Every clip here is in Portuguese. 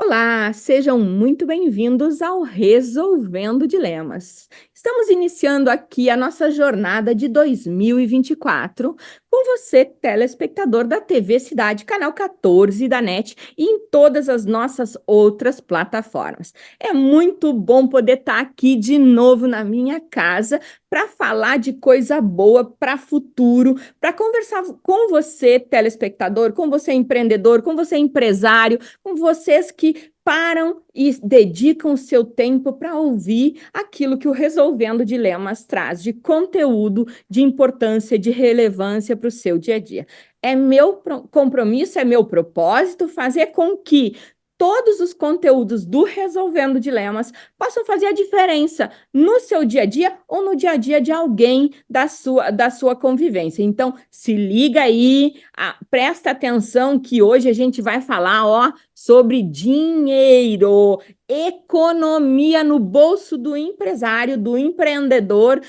Olá, sejam muito bem-vindos ao Resolvendo Dilemas. Estamos iniciando aqui a nossa jornada de 2024 com você, telespectador da TV Cidade, canal 14 da NET e em todas as nossas outras plataformas. É muito bom poder estar aqui de novo na minha casa para falar de coisa boa para futuro, para conversar com você, telespectador, com você, empreendedor, com você, empresário, com vocês que param e dedicam o seu tempo para ouvir aquilo que o Resolvendo Dilemas traz de conteúdo, de importância, de relevância para o seu dia a dia. É meu compromisso, é meu propósito fazer com que todos os conteúdos do Resolvendo Dilemas possam fazer a diferença no seu dia a dia ou no dia a dia de alguém da sua convivência. Então, se liga aí, presta atenção que hoje a gente vai falar, sobre dinheiro, economia no bolso do empresário, do empreendedor,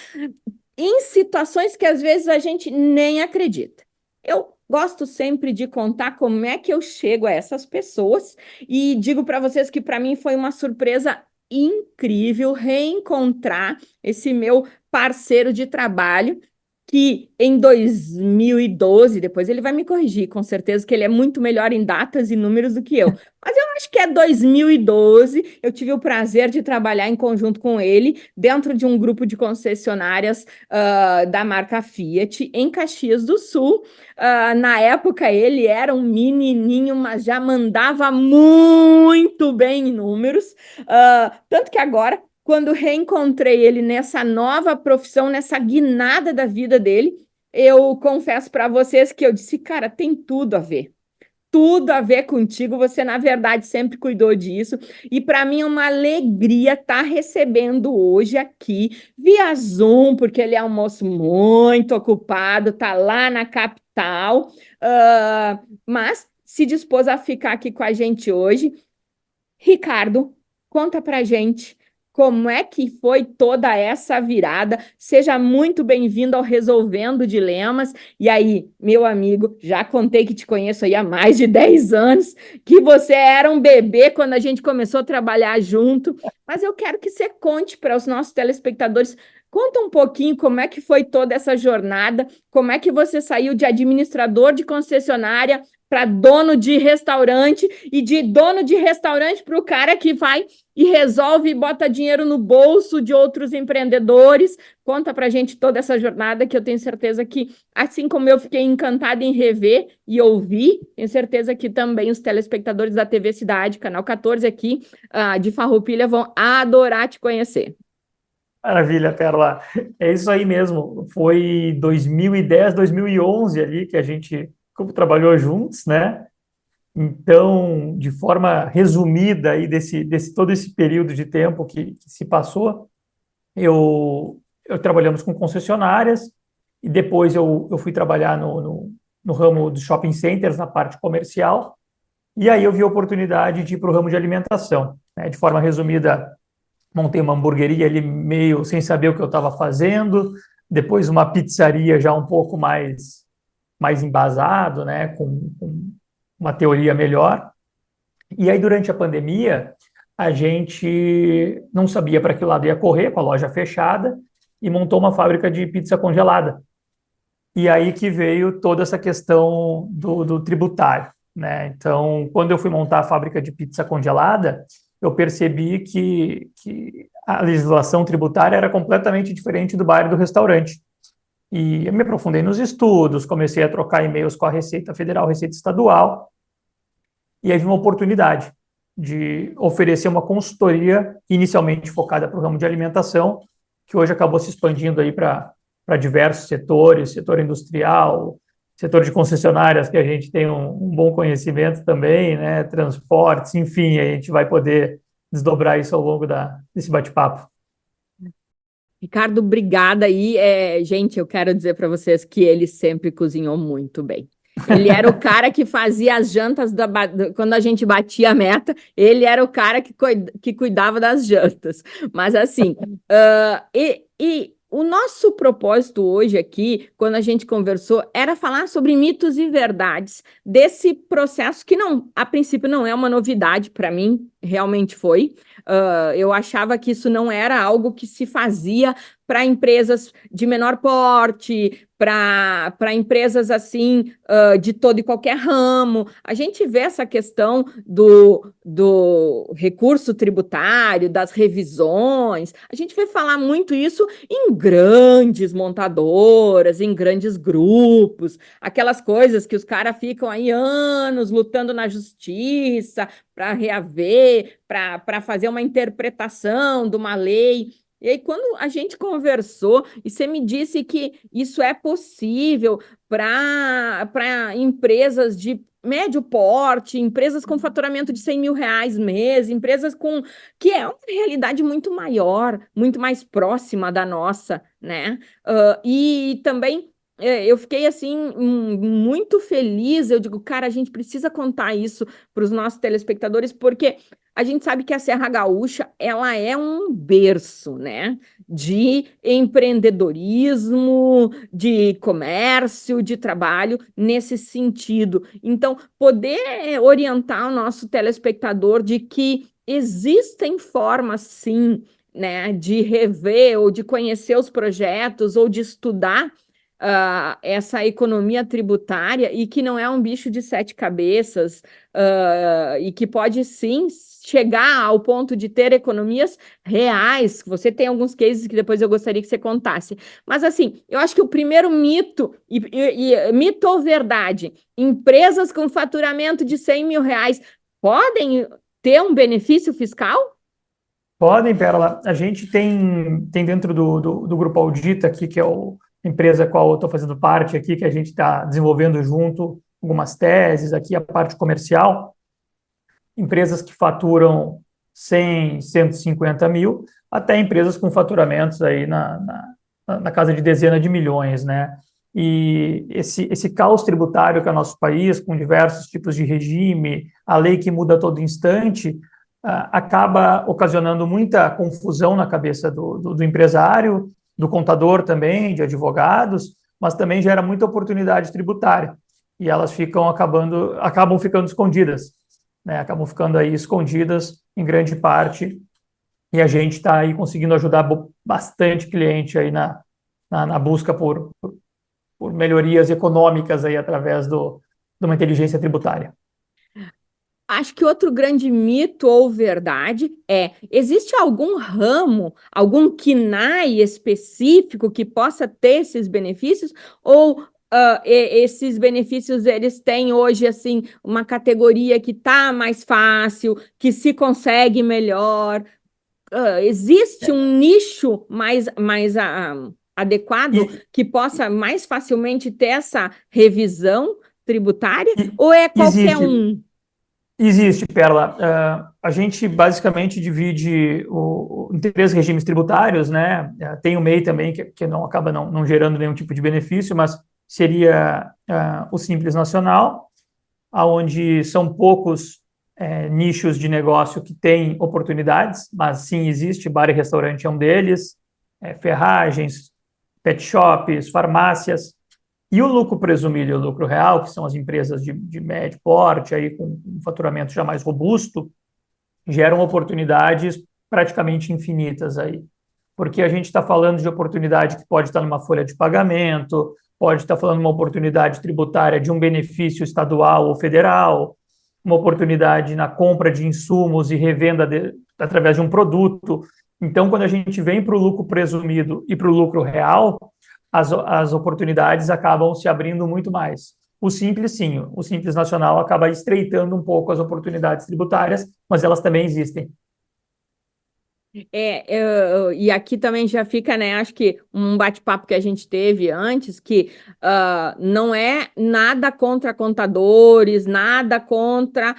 em situações que às vezes a gente nem acredita. Eu gosto sempre de contar como é que eu chego a essas pessoas e digo para vocês que para mim foi uma surpresa incrível reencontrar esse meu parceiro de trabalho que em 2012, depois ele vai me corrigir, com certeza que ele é muito melhor em datas e números do que eu. Mas eu acho que é 2012, eu tive o prazer de trabalhar em conjunto com ele, dentro de um grupo de concessionárias da marca Fiat, em Caxias do Sul. Na época ele era um menininho, mas já mandava muito bem em números. Tanto que agora quando reencontrei ele nessa nova profissão, nessa guinada da vida dele, eu confesso para vocês que eu disse, cara, tem tudo a ver contigo, você na verdade sempre cuidou disso, e para mim é uma alegria estar recebendo hoje aqui, via Zoom, porque ele é um moço muito ocupado, tá lá na capital, mas se dispôs a ficar aqui com a gente hoje. Ricardo, conta pra gente como é que foi toda essa virada. Seja muito bem-vindo ao Resolvendo Dilemas. E aí, meu amigo, já contei que te conheço aí há mais de 10 anos, que você era um bebê quando a gente começou a trabalhar junto, mas eu quero que você conte para os nossos telespectadores. Conta um pouquinho como é que foi toda essa jornada, como é que você saiu de administrador de concessionária para dono de restaurante e de dono de restaurante para o cara que vai e resolve e bota dinheiro no bolso de outros empreendedores. Conta para a gente toda essa jornada que eu tenho certeza que, assim como eu fiquei encantada em rever e ouvir, tenho certeza que também os telespectadores da TV Cidade, canal 14 aqui, de Farroupilha, vão adorar te conhecer. Maravilha, Perla. É isso aí mesmo. Foi 2010, 2011 ali que a gente trabalhou juntos, né? Então, de forma resumida aí desse todo esse período de tempo que se passou, eu trabalhamos com concessionárias e depois eu fui trabalhar no ramo dos shopping centers, na parte comercial, e aí eu vi a oportunidade de ir para o ramo de alimentação, né? De forma resumida, montei uma hamburgueria ali meio sem saber o que eu estava fazendo, depois uma pizzaria já um pouco mais embasado, né, com uma teoria melhor. E aí durante a pandemia a gente não sabia para que lado ia correr, com a loja fechada, e montou uma fábrica de pizza congelada. E aí que veio toda essa questão do tributário, né? Então, quando eu fui montar a fábrica de pizza congelada, eu percebi que a legislação tributária era completamente diferente do bar e do restaurante. E eu me aprofundei nos estudos, comecei a trocar e-mails com a Receita Federal, Receita Estadual, e aí vi uma oportunidade de oferecer uma consultoria inicialmente focada para o ramo de alimentação, que hoje acabou se expandindo aí para diversos setores, setor industrial, setor de concessionárias, que a gente tem um bom conhecimento também, né? Transportes, enfim, a gente vai poder desdobrar isso ao longo desse bate-papo. Ricardo, obrigada aí. Gente, eu quero dizer para vocês que ele sempre cozinhou muito bem. Ele era o cara que fazia as jantas quando a gente batia a meta, ele era o cara que cuidava das jantas. Mas assim, O nosso propósito hoje aqui, quando a gente conversou, era falar sobre mitos e verdades desse processo que não, a princípio não é uma novidade para mim, realmente foi. Eu achava que isso não era algo que se fazia para empresas de menor porte, para empresas assim, de todo e qualquer ramo. A gente vê essa questão do recurso tributário, das revisões, a gente vai falar muito isso em grandes montadoras, em grandes grupos, aquelas coisas que os caras ficam aí anos lutando na justiça para reaver, para fazer uma interpretação de uma lei. E aí, quando a gente conversou, e você me disse que isso é possível para empresas de médio porte, empresas com faturamento de 100 mil reais mês, empresas com que é uma realidade muito maior, muito mais próxima da nossa, né? E também eu fiquei assim muito feliz. Eu digo, cara, a gente precisa contar isso para os nossos telespectadores, porque a gente sabe que a Serra Gaúcha ela é um berço, né? De empreendedorismo, de comércio, de trabalho nesse sentido. Então, poder orientar o nosso telespectador de que existem formas, sim, né, de rever ou de conhecer os projetos ou de estudar essa economia tributária e que não é um bicho de sete cabeças, e que pode sim chegar ao ponto de ter economias reais. Você tem alguns cases que depois eu gostaria que você contasse. Mas assim, eu acho que o primeiro mito, mito ou verdade, empresas com faturamento de 100 mil reais podem ter um benefício fiscal? Podem, Pérola. A gente tem dentro do Grupo Audita aqui, que é a empresa a qual eu estou fazendo parte aqui, que a gente está desenvolvendo junto algumas teses aqui, a parte comercial, empresas que faturam 100, 150 mil, até empresas com faturamentos aí na casa de dezenas de milhões, né? E esse caos tributário que é o nosso país, com diversos tipos de regime, a lei que muda a todo instante, acaba ocasionando muita confusão na cabeça do empresário, do contador também, de advogados, mas também gera muita oportunidade tributária. E elas acabam ficando escondidas, né? Acabam ficando aí escondidas em grande parte, e a gente está aí conseguindo ajudar bastante cliente aí na busca por melhorias econômicas aí através de uma inteligência tributária. Acho que outro grande mito ou verdade é: existe algum ramo, algum KNAI específico que possa ter esses benefícios? Ou esses benefícios eles têm hoje assim uma categoria que está mais fácil, que se consegue melhor? Existe um nicho mais adequado E, que possa mais facilmente ter essa revisão tributária? e Ou é qualquer existe, um? existe, Perla. A gente basicamente divide em três regimes tributários, né? Tem o MEI também, que não acaba não gerando nenhum tipo de benefício, mas seria o Simples Nacional, onde são poucos nichos de negócio que têm oportunidades, mas sim existe, bar e restaurante é um deles, ferragens, pet shops, farmácias, e o lucro presumido e o lucro real, que são as empresas de médio porte, aí com um faturamento já mais robusto, geram oportunidades praticamente infinitas aí. Porque a gente está falando de oportunidade que pode estar numa folha de pagamento, pode estar falando de uma oportunidade tributária de um benefício estadual ou federal, uma oportunidade na compra de insumos e revenda através de um produto. Então, quando a gente vem para o lucro presumido e para o lucro real, as oportunidades acabam se abrindo muito mais. O Simples, sim, o Simples Nacional acaba estreitando um pouco as oportunidades tributárias, mas elas também existem. E aqui também já fica, né? Acho que um bate-papo que a gente teve antes, que não é nada contra contadores, nada contra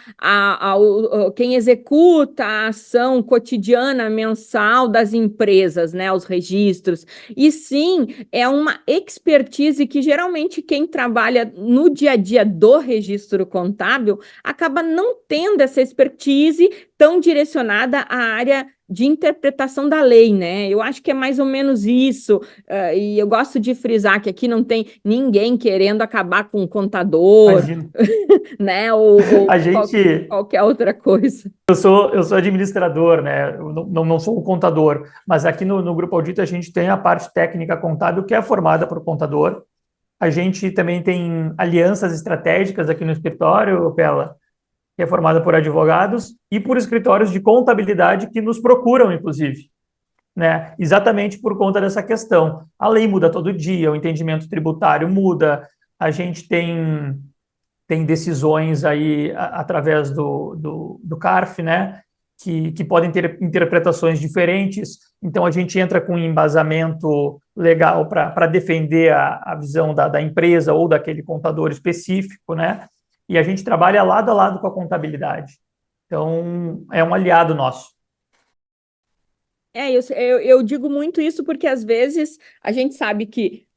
quem executa a ação cotidiana, mensal das empresas, né? Os registros. E sim, é uma expertise que geralmente quem trabalha no dia a dia do registro contábil acaba não tendo essa expertise tão direcionada à área de interpretação da lei, né? Eu acho que é mais ou menos isso, e eu gosto de frisar que aqui não tem ninguém querendo acabar com o contador, Imagino. né? A Ou gente, qualquer outra coisa. eu sou administrador, né? Eu não sou o contador, mas aqui no Grupo Audito a gente tem a parte técnica contábil que é formada por contador. A gente também tem alianças estratégicas aqui no escritório, Pela, que é formada por advogados e por escritórios de contabilidade que nos procuram, inclusive, né? Exatamente por conta dessa questão. A lei muda todo dia, o entendimento tributário muda, a gente tem decisões aí através do CARF, né? Que podem ter interpretações diferentes. Então, a gente entra com um embasamento legal para defender a visão da empresa ou daquele contador específico, né? E a gente trabalha lado a lado com a contabilidade. Então, é um aliado nosso. Eu digo muito isso porque às vezes a gente sabe que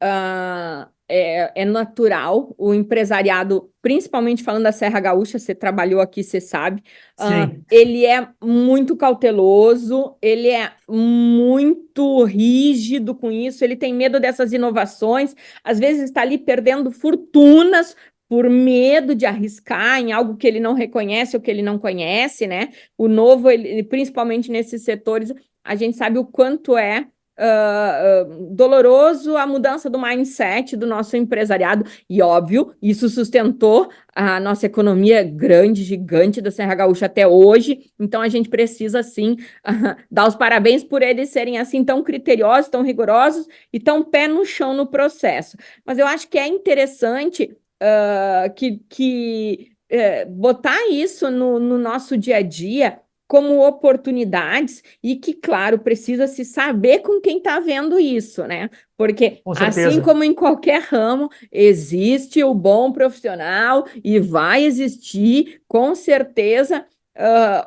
é natural o empresariado, principalmente falando da Serra Gaúcha, você trabalhou aqui, você sabe, Sim, ele é muito cauteloso, ele é muito rígido com isso, ele tem medo dessas inovações, às vezes está ali perdendo fortunas por medo de arriscar em algo que ele não reconhece ou que ele não conhece, né? O novo, principalmente nesses setores, a gente sabe o quanto é doloroso a mudança do mindset do nosso empresariado, e óbvio, isso sustentou a nossa economia grande, gigante da Serra Gaúcha até hoje, então a gente precisa sim dar os parabéns por eles serem assim tão criteriosos, tão rigorosos e tão pé no chão no processo. Mas eu acho que é interessante botar isso no nosso dia a dia como oportunidades e que, claro, precisa se saber com quem está vendo isso, né? Porque, com assim certeza. como em qualquer ramo, existe o bom profissional e vai existir, com certeza,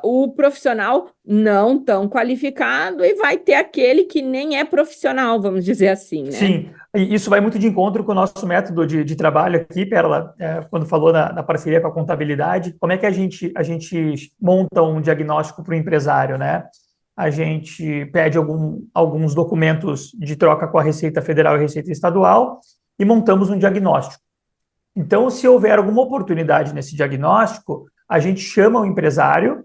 o profissional não tão qualificado e vai ter aquele que nem é profissional, vamos dizer assim, né? Sim, e isso vai muito de encontro com o nosso método de trabalho aqui, Perla, quando falou na parceria com a contabilidade, como é que a gente monta um diagnóstico para o empresário, né? A gente pede alguns documentos de troca com a Receita Federal e Receita Estadual e montamos um diagnóstico. Então, se houver alguma oportunidade nesse diagnóstico, a gente chama o empresário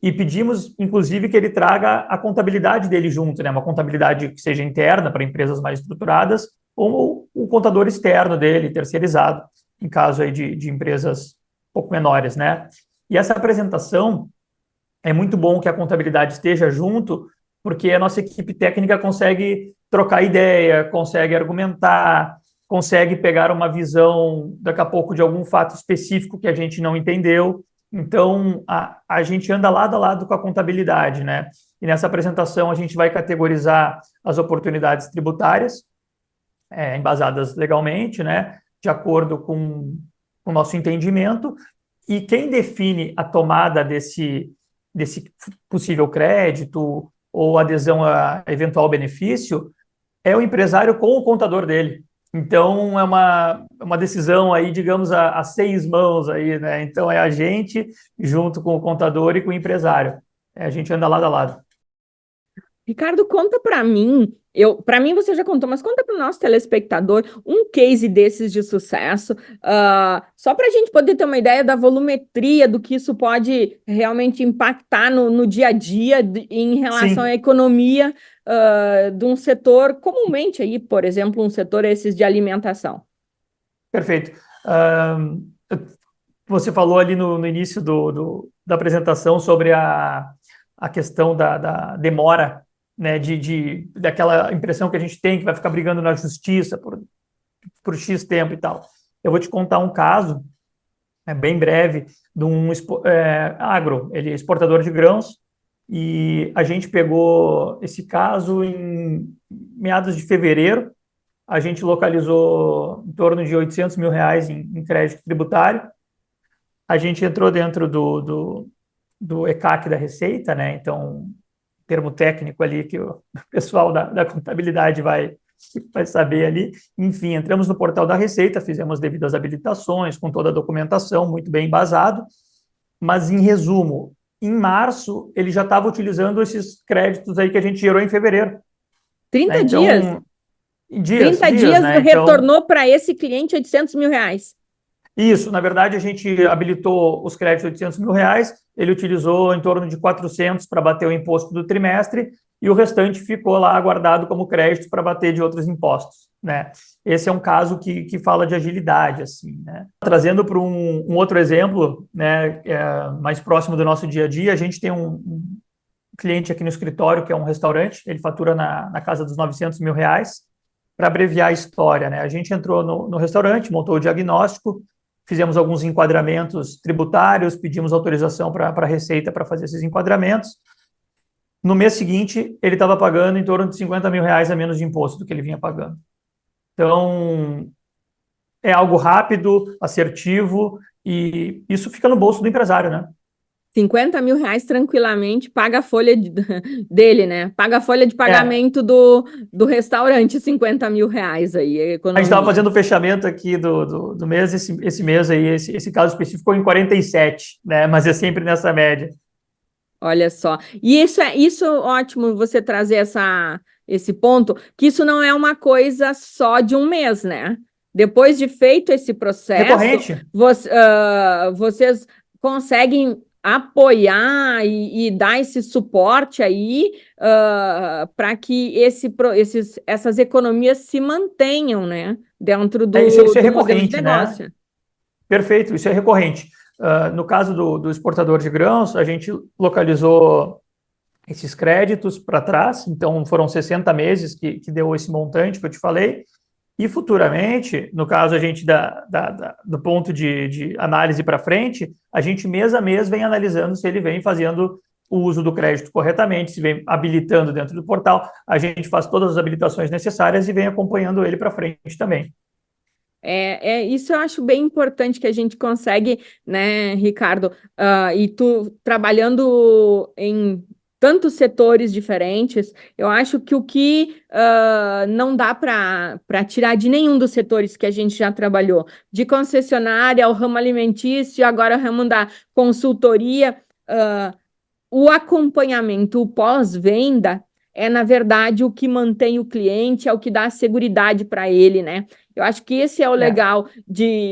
e pedimos, inclusive, que ele traga a contabilidade dele junto, né? Uma contabilidade que seja interna para empresas mais estruturadas ou o contador externo dele, terceirizado, em caso aí de empresas um pouco menores, né? E essa apresentação é muito bom que a contabilidade esteja junto, porque a nossa equipe técnica consegue trocar ideia, consegue argumentar, consegue pegar uma visão, daqui a pouco, de algum fato específico que a gente não entendeu. Então, a gente anda lado a lado com a contabilidade, né? E nessa apresentação a gente vai categorizar as oportunidades tributárias, embasadas legalmente, né? De acordo com o nosso entendimento, e quem define a tomada desse possível crédito ou adesão a eventual benefício é o empresário com o contador dele. Então, é uma decisão aí, digamos, a seis mãos aí, né? Então, é a gente junto com o contador e com o empresário. A gente anda lado a lado. Ricardo, conta para mim, para mim você já contou, mas conta para o nosso telespectador um case desses de sucesso, só para a gente poder ter uma ideia da volumetria do que isso pode realmente impactar no dia a dia em relação à Sim, economia, de um setor, comumente aí, por exemplo, um setor esses de alimentação. perfeito. Você falou ali no início da apresentação sobre a questão da demora, né, daquela impressão que a gente tem que vai ficar brigando na justiça por X tempo e tal. Eu vou te contar um caso, bem breve, de um agro, ele é exportador de grãos, e a gente pegou esse caso em meados de fevereiro, a gente localizou em torno de R$ 800 mil em crédito tributário, a gente entrou dentro do ECAC da Receita, né? Então, termo técnico ali que o pessoal da contabilidade vai saber ali. Enfim, entramos no portal da Receita, fizemos devidas habilitações, com toda a documentação, muito bem embasado. Mas, em resumo, em março, ele já estava utilizando esses créditos aí que a gente gerou em fevereiro, né? 30 dias? Então, em dias, 30 dias, dias né? Então, retornou para esse cliente R$ 800 mil. isso, na verdade, a gente habilitou os créditos de R$ 800 mil, ele utilizou em torno de 400 para bater o imposto do trimestre e o restante ficou lá guardado como crédito para bater de outros impostos, né? Esse é um caso que fala de agilidade, assim, né? Trazendo para um outro exemplo, né, mais próximo do nosso dia a dia, a gente tem um cliente aqui no escritório que é um restaurante, ele fatura na casa dos R$ 900 mil. Para abreviar a história, né? A gente entrou no restaurante, montou o diagnóstico, fizemos alguns enquadramentos tributários, pedimos autorização para a Receita para fazer esses enquadramentos. No mês seguinte, ele estava pagando em torno de R$ 50 mil a menos de imposto do que ele vinha pagando. Então, é algo rápido, assertivo, e isso fica no bolso do empresário, né? R$ 50 mil tranquilamente, paga a folha dele, né? Paga a folha de É, pagamento do restaurante, R$ 50 mil aí, é a gente estava economia. fazendo o fechamento aqui do mês, esse mês aí, esse caso específico ficou em 47, né? Mas é sempre nessa média. Olha só. E isso é ótimo você trazer esse ponto, que isso não é uma coisa só de um mês, né? Depois de feito esse processo, Recorrente. vocês conseguem apoiar e dar esse suporte aí para que essas economias se mantenham, né? Dentro Isso é do modelo de recorrente, né? negócio. Perfeito, isso é recorrente. No caso do exportador de grãos, a gente localizou esses créditos para trás, então foram 60 meses que deu esse montante que eu te falei, e futuramente, no caso a gente do ponto de análise para frente, a gente mês a mês vem analisando se ele vem fazendo o uso do crédito corretamente, se vem habilitando dentro do portal, a gente faz todas as habilitações necessárias e vem acompanhando ele para frente também. Isso eu acho bem importante que a gente consegue, né, Ricardo? E tu trabalhando em tantos setores diferentes, eu acho que o que não dá para tirar de nenhum dos setores que a gente já trabalhou, de concessionária ao ramo alimentício, agora o ramo da consultoria, o acompanhamento, o pós-venda, é, na verdade, o que mantém o cliente, é o que dá seguridade para ele, né? Eu acho que esse é o É, legal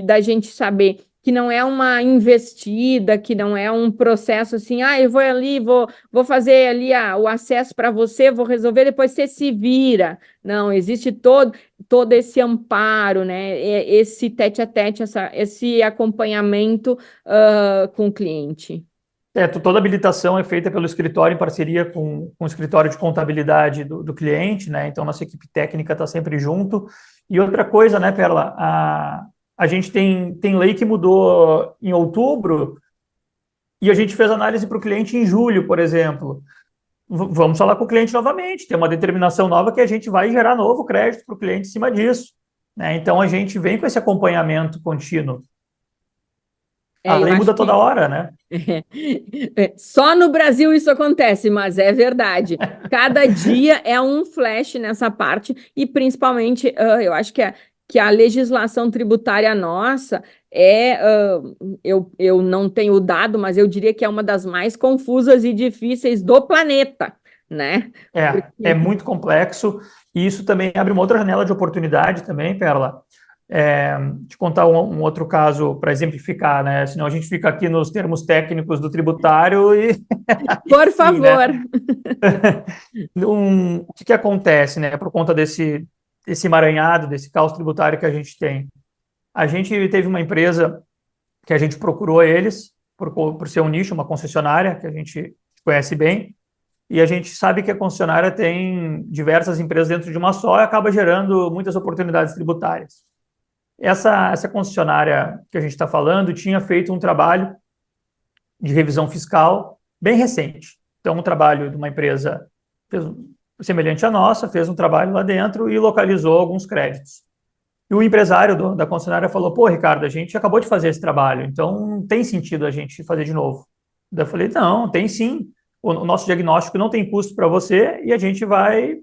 da gente saber que não é uma investida, que não é um processo assim, eu vou ali, vou fazer ali o acesso para você, vou resolver, depois você se vira. Não, existe todo esse amparo, né? Esse tete a tete, esse acompanhamento com o cliente. toda habilitação é feita pelo escritório em parceria com o escritório de contabilidade do cliente, né? Então, nossa equipe técnica está sempre junto. E outra coisa, né, Perla? A gente tem lei que mudou em outubro e a gente fez análise para o cliente em julho, por exemplo. Vamos falar com o cliente novamente. Tem uma determinação nova que a gente vai gerar novo crédito para o cliente em cima disso, né? Então, a gente vem com esse acompanhamento contínuo. A Eu lei acho muda toda que hora, né? só no Brasil isso acontece, mas é verdade. Cada dia é um flash nessa parte, e principalmente eu acho que a legislação tributária nossa eu não tenho o dado, mas eu diria que é uma das mais confusas e difíceis do planeta, né? É Porque, muito complexo e isso também abre uma outra janela de oportunidade também, Perla. Te contar um outro caso para exemplificar, né? Senão a gente fica aqui nos termos técnicos do tributário e, por enfim, né? favor. O que acontece, né? Por conta desse emaranhado, desse caos tributário que a gente tem. A gente teve uma empresa que a gente procurou eles por ser um nicho, uma concessionária que a gente conhece bem. E a gente sabe que a concessionária tem diversas empresas dentro de uma só e acaba gerando muitas oportunidades tributárias. Essa concessionária que a gente está falando tinha feito um trabalho de revisão fiscal bem recente. Então, um trabalho de uma empresa semelhante à nossa, fez um trabalho lá dentro e localizou alguns créditos. E o empresário da concessionária falou: pô, Ricardo, a gente acabou de fazer esse trabalho, então não tem sentido a gente fazer de novo. Daí eu falei: não, tem sim. O nosso diagnóstico não tem custo para você e a gente vai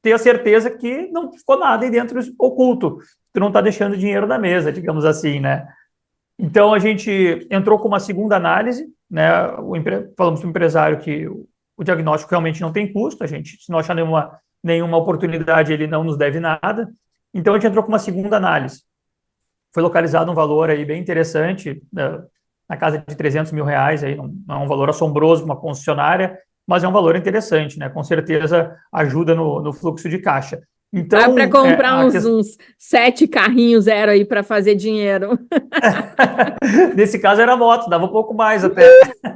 ter a certeza que não ficou nada aí dentro oculto. Tu não está deixando dinheiro na mesa, digamos assim, né? Então, a gente entrou com uma segunda análise, né? Falamos para o empresário que o diagnóstico realmente não tem custo, a gente, se não achar nenhuma oportunidade, ele não nos deve nada. Então, a gente entrou com uma segunda análise. Foi localizado um valor aí bem interessante, né, na casa de R$ 300 mil, aí, não é um valor assombroso para uma concessionária, mas é um valor interessante, né? Com certeza ajuda no fluxo de caixa. Dá para Então, comprar uns 7 carrinhos zero aí para fazer dinheiro. nesse caso era moto, dava um pouco mais até.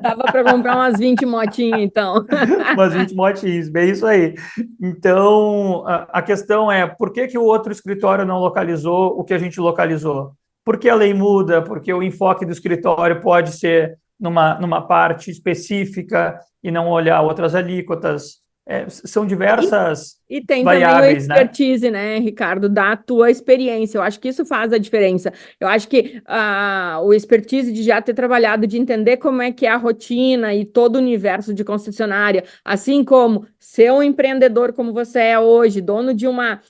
Dava para comprar umas 20 motinhas, então. Umas 20 motinhos, bem isso aí. Então, a questão é, por que que o outro escritório não localizou o que a gente localizou? Porque a lei muda, porque o enfoque do escritório pode ser numa parte específica e não olhar outras alíquotas. São diversas E tem também o variáveis, né? expertise, né, Ricardo, da tua experiência. Eu acho que isso faz a diferença. Eu acho que o expertise de já ter trabalhado, de entender como é que é a rotina e todo o universo de concessionária, assim como ser um empreendedor como você é hoje, dono de uma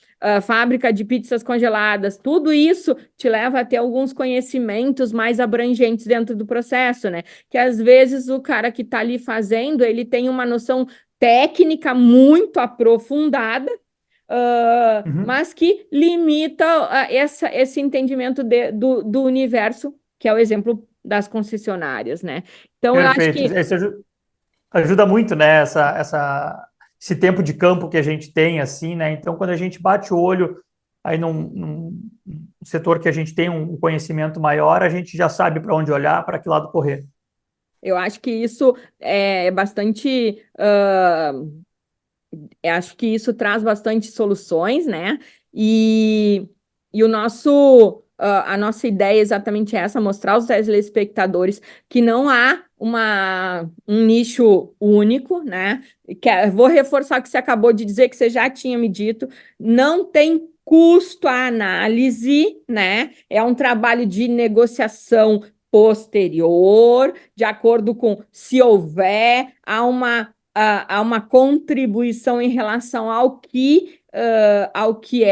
fábrica de pizzas congeladas, tudo isso te leva a ter alguns conhecimentos mais abrangentes dentro do processo, né? Que às vezes o cara que está ali fazendo, ele tem uma noção técnica muito aprofundada, Uhum. mas que limita esse entendimento do universo, que é o exemplo das concessionárias, né? Então, eu acho Perfeito. que Isso ajuda muito, né? Esse tempo de campo que a gente tem, assim, né? Então, quando a gente bate o olho aí num setor que a gente tem um conhecimento maior, a gente já sabe para onde olhar, para que lado correr. eu acho que isso é bastante. Eu acho que isso traz bastante soluções, né? E a nossa ideia é exatamente essa, mostrar aos telespectadores que não há um nicho único, né? Vou reforçar o que você acabou de dizer, que você já tinha me dito, não tem custo a análise, né? É um trabalho de negociação posterior, de acordo com se houver, há uma contribuição em relação ao que é, ao que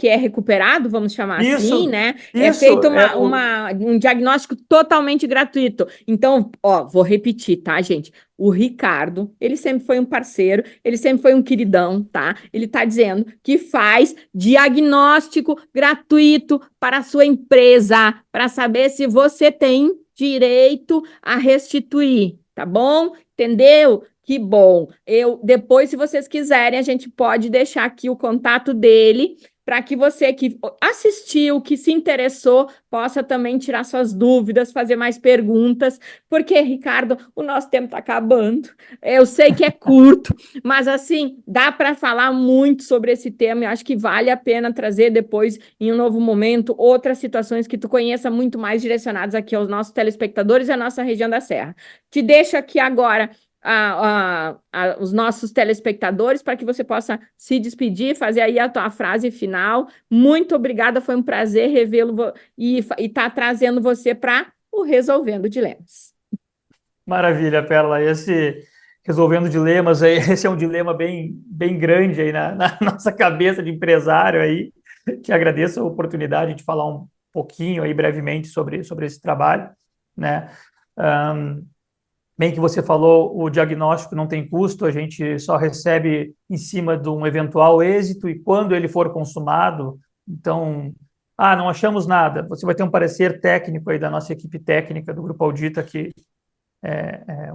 é recuperado, vamos chamar assim, Isso, né? É isso feito é o. um diagnóstico totalmente gratuito. Então, ó, vou repetir, tá, gente? O Ricardo, ele sempre foi um parceiro, ele sempre foi um queridão, tá? Ele tá dizendo que faz diagnóstico gratuito para a sua empresa, para saber se você tem direito a restituir, tá bom? Entendeu? Que bom. Depois, se vocês quiserem, a gente pode deixar aqui o contato dele para que você que assistiu, que se interessou, possa também tirar suas dúvidas, fazer mais perguntas, porque, Ricardo, o nosso tempo está acabando. Eu sei que é curto, mas assim, dá para falar muito sobre esse tema. Eu acho que vale a pena trazer depois, em um novo momento, outras situações que tu conheça muito mais direcionadas aqui aos nossos telespectadores e à nossa região da Serra. Te deixo aqui agora os nossos telespectadores para que você possa se despedir, fazer aí a tua frase final. Muito obrigada, foi um prazer revê-lo e estar trazendo você para o Resolvendo Dilemas. Maravilha, Perla. Esse resolvendo dilemas aí, esse é um dilema bem grande aí na nossa cabeça de empresário aí. Te agradeço a oportunidade de falar um pouquinho aí brevemente sobre esse trabalho, né? Bem que você falou, o diagnóstico não tem custo, a gente só recebe em cima de um eventual êxito e quando ele for consumado, então, não achamos nada. Você vai ter um parecer técnico aí da nossa equipe técnica do Grupo Audita que é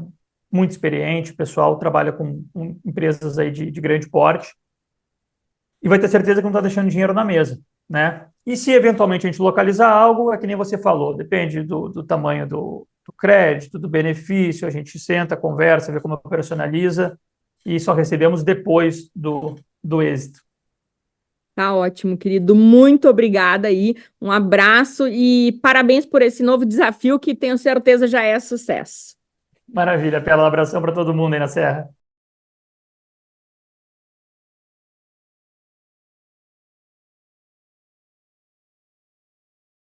muito experiente, o pessoal trabalha com empresas aí de grande porte e vai ter certeza que não está deixando dinheiro na mesa, né? E se eventualmente a gente localizar algo, é que nem você falou, depende do tamanho do crédito, do benefício, a gente senta, conversa, vê como operacionaliza e só recebemos depois do êxito. Tá ótimo, querido. Muito obrigada aí. Um abraço e parabéns por esse novo desafio que tenho certeza já é sucesso. Maravilha, Pela, um abração para todo mundo aí na Serra.